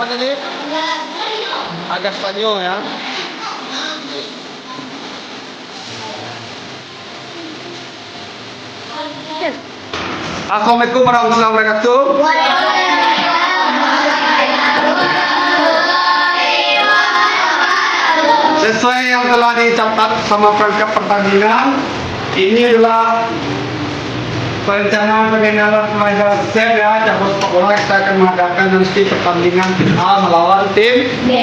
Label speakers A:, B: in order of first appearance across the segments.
A: Apa tadi? Agak Spanyol ya. Assalamualaikum warahmatullahi wabarakatuh. Sesuai yang telah dicatat sama perangkat pertandingan, ini adalah perencanaan pengenalan pelajaran STEM ya. Cabut sepak bola kita akan mengadakan nanti pertandingan tim A melawan tim B.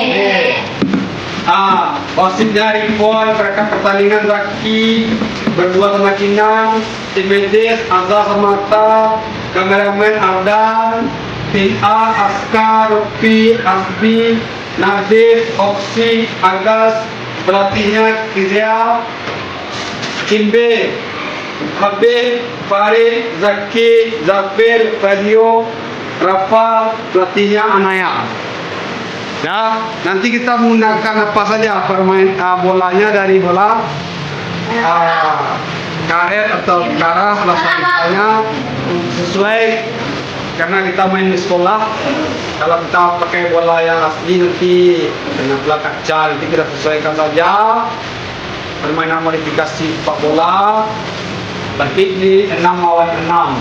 A: Wasit dari poin perangkat pertandingan Raki berdua sama Kinang, tim medis Azza sama Atta, kameramen Ardan, tim A Aska, Rupi, Asbi, Nazif, Oksi, Agas, pelatihnya Kizia, tim B Habib, Farid, Zaki, Zafir, Vidio, Rafa, pelatihnya Anaya. Ya, nanti kita menggunakan apa saja bolanya dari bola karet atau karah misalnya sesuai karena kita main di sekolah. Kalau kita pakai bola yang asli nanti dengan bola kaca, nanti kita sesuaikan saja permainan modifikasi sepak bola. Bagi di 6 lawan 6.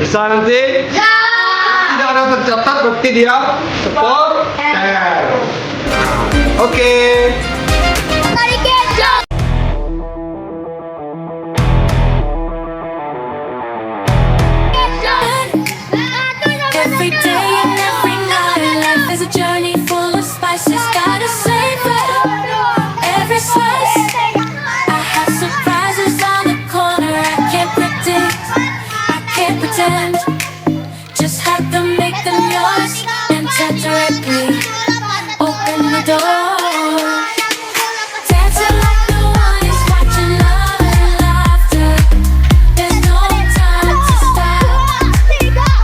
A: Bisa nanti? Ya. Tidak ada tercatat bukti dia skor. Oke.
B: Every day and every night, life is a journey full of spices. Gotta savor every slice. I have surprises on the corner. I can't predict, I can't pretend. Just have to make them yours and tap directly. Open the door. Dancing like no one is watching, love and laughter. There's no time to stop.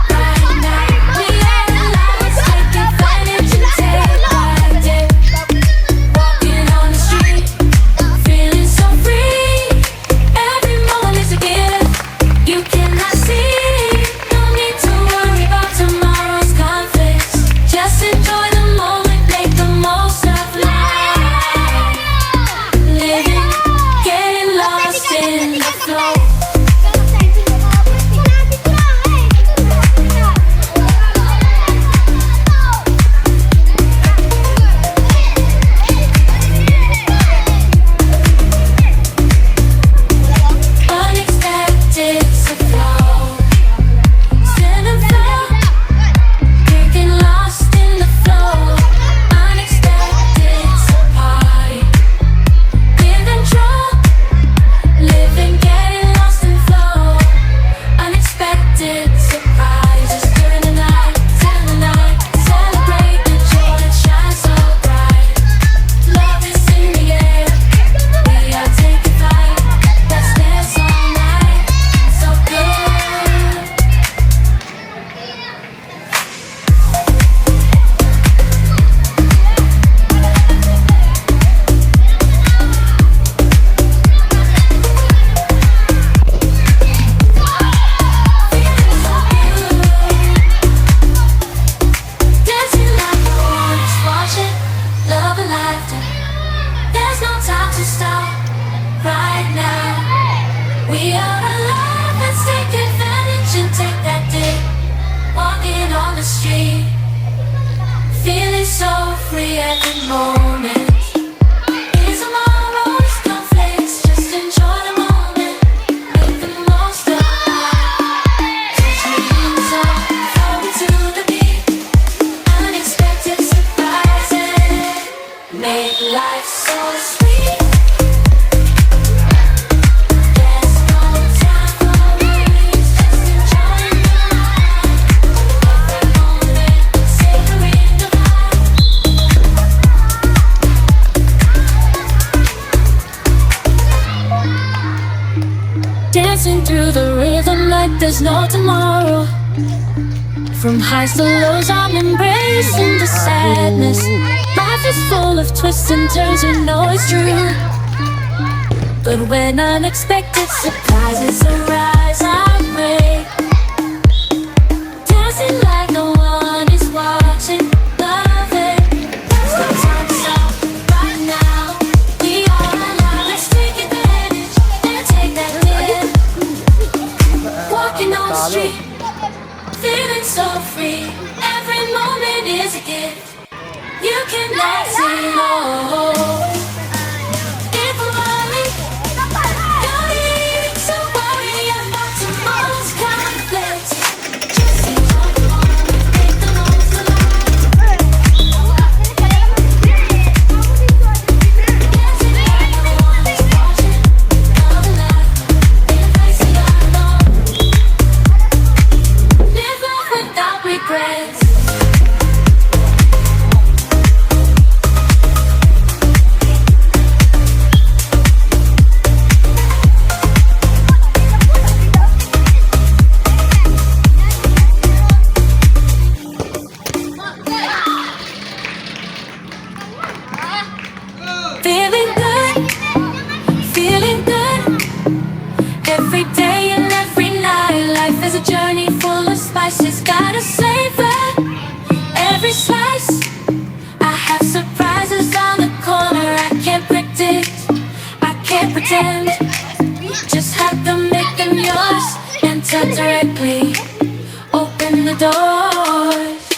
B: Right now, we analyze, take advantage and take my day. Walking on the street, feeling so free. Every moment is a gift you cannot see. No need to worry about tomorrow's conflicts. Just enjoy the moment, make the most of life. Living, getting lost in the flow. Unexpected's a flow. Stand and flow, getting lost in the flow. Unexpected's a party. Give control, living, getting lost in flow. Unexpected surprises during the night, celebrate the joy that shines so bright. Love is in the air, we are taking flight. Let's dance all night, so good. Dancing like no one is watching, love and laughter. There's no time to stop right now. We are alive, let's take advantage and take that dip. Walking on the street, feeling so free at the moment. Is tomorrow's conflicts, just enjoy the moment. Make the most of life. Dreams are flowing to the beat. Unexpected surprises make life so sweet. There's no time for worries, just enjoy the life. Every moment, savoring the vibe. Dancing through the rhythm like there's no tomorrow. From highs to lows, I'm embracing the sadness. Life is full of twists and turns, you know it's true. But when unexpected surprises arise, I break. Dancing like no one is watching. pretend. Just have to make them yours. Enter directly. Open the doors.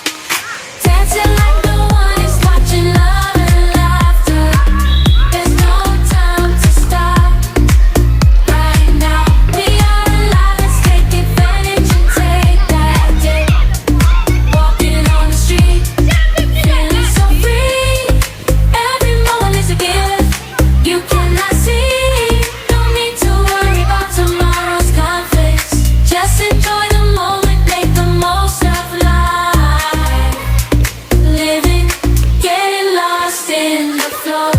B: Dancing like no one is watching. Love and laughter. There's no time to stop. Right now we are alive. Let's take advantage and take that dip. Walking on the street, feeling so free. Every moment is a gift you cannot see. No need to worry about tomorrow's conflicts. Just enjoy the moment, make the most of life. Living, getting lost in the flow.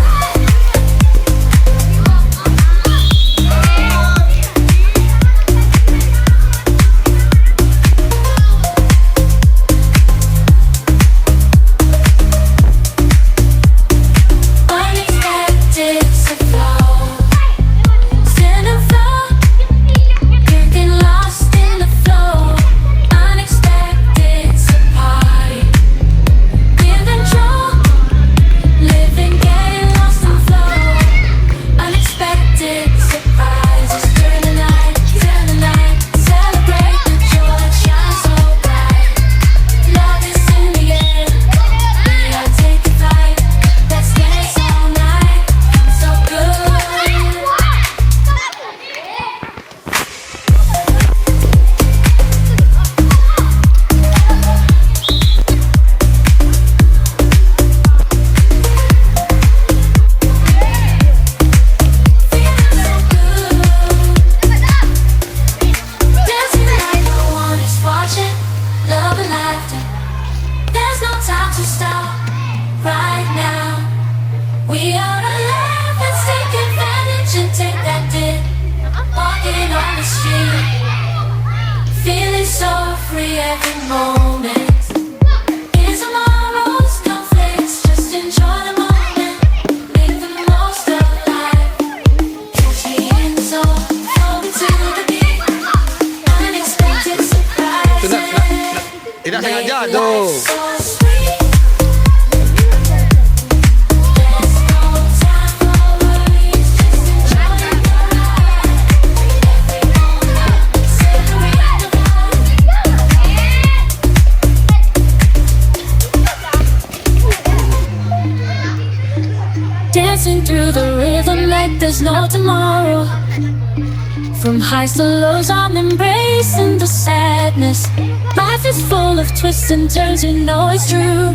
B: Unexpected to flow. Stand and flow. Getting lost in the flow. Unexpected to party. In control. Living, getting lost in flow. Unexpected surprises during the night. Celebrate the joy that shines so bright. Love is in the air. We are taking flight. Let's dance all night. So good. Dancing like no one is watching. Love and laughter. There's no time to stop. Right now we are alive. Let's take advantage and take that dip. Walking on the street, feeling so free every moment. In tomorrow's conflicts, just enjoy the moment. Make the most of life. Catch me in the zone, floating to the beat. Unexpected surprises.
C: Tidak sengaja
B: Make
C: tu.
B: life so sweet. There's no time for worries, just enjoy the ride. Every moment, celebrate the vibe. Dancing through the rhythm like there's no tomorrow. From highs to lows, I'm embracing the sadness. Life is full of twists and turns, you know it's true.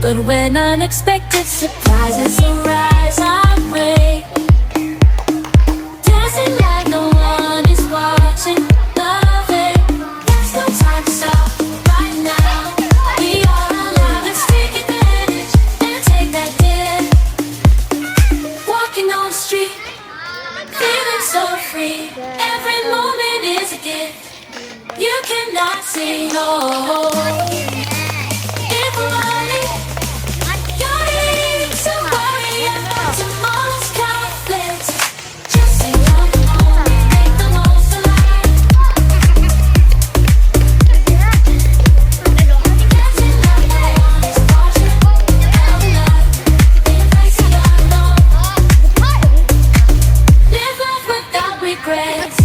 B: But when unexpected surprises arise, I pray. Dancing like no one is watching. Love it. There's no time to stop. Right now we are alive. Let's take advantage and take that dip. Walking on the street, feeling so free. Every moment is a gift you cannot say no. If we're running, you're ready to worry about tomorrow's conflicts. Just enjoy the moment, make the most of life. Dancing like no one is watching. Love and life, in a place you don't know. Live life without regrets.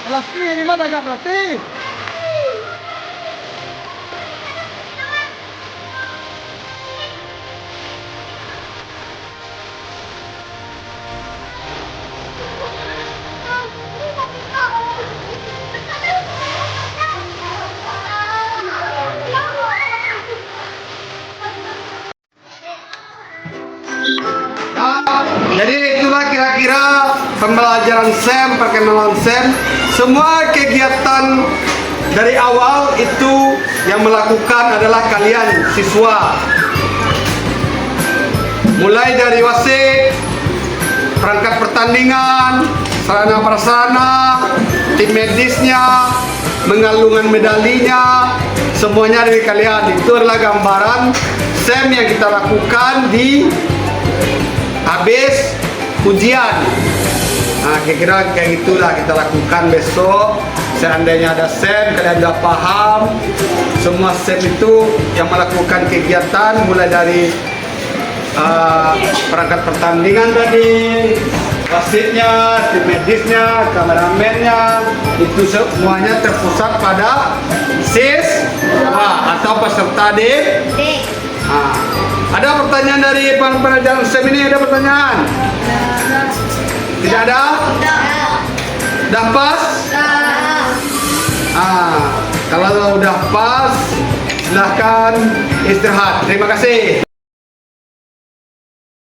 D: Kelas ini mana gak berarti?
A: Jadi itulah kira-kira pembelajaran SEM, perkenalan SEM. Semua kegiatan dari awal itu yang melakukan adalah kalian siswa. Mulai dari wasit, perangkat pertandingan, sarana prasarana, tim medisnya, mengalungan medalinya, semuanya dari kalian. Itu adalah gambaran SEM yang kita lakukan di habis ujian. Nah, kira-kira kayak gitulah kita lakukan besok. Seandainya ada SEM, kalian udah paham. Semua SEM itu yang melakukan kegiatan mulai dari perangkat pertandingan tadi, wasitnya, tim medisnya, kameramennya, itu semuanya terpusat pada siswa atau peserta didik. Nah, ada pertanyaan dari pembelajaran SEM ini? Ada pertanyaan? Tidak ada? Udah pas? Kalau udah pas, silahkan istirahat. Terima kasih.